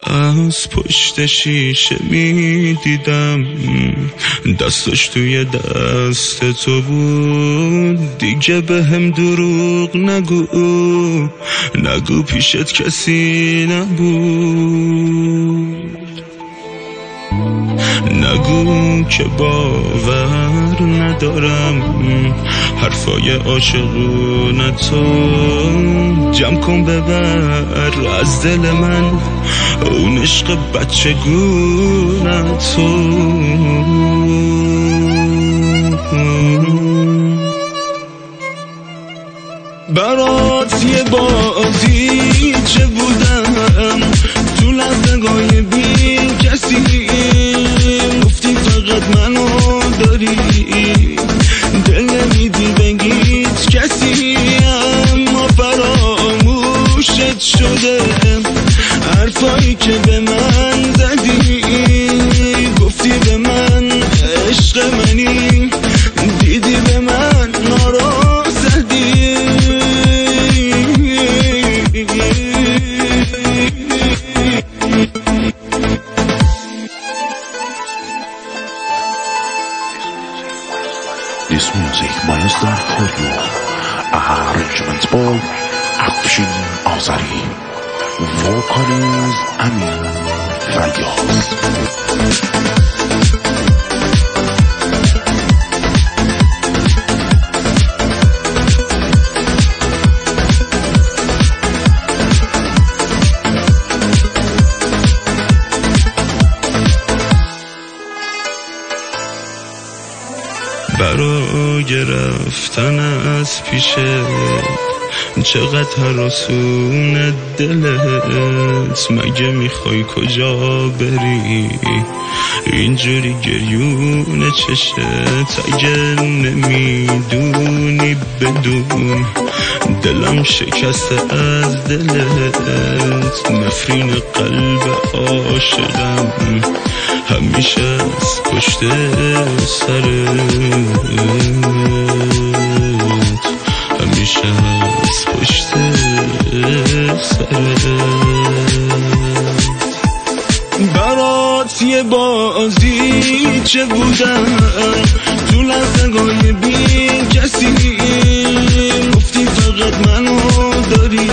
از پشت شیشه میدیدم دستش توی دست تو بود. دیگه به هم دروغ نگو پیشت کسی نبود. نگو که باور ندارم حرفای عاشقونه تو. جمع کن ببر از دل من اون عشق بچگونه تو. برات یه بازی چه بودم تو لحظه‌های بی کسی. گفتی فقط منو داری دل نمیدی بگید کسی. اما فراموشت شده حرفایی که به من زدی. گفتی به من عشق منی دیدی به من نارو زدی. This music by Star for you. Arrangement by Afshin Azari. Vocals Amin Fayyaz. برای رفتن از پیشت چقدر هراسون دلت. مگه میخوای کجا بری اینجوری گریون چشت. اگه نمیدونی بدون دلم شکسته از دلت. نفرین قلب عاشقم همیشه از پشت سرت. همیشه از پشت سرت. برات یه بازی چه بودم تو لحظه‌های بی کسی. گفتی فقط منو داری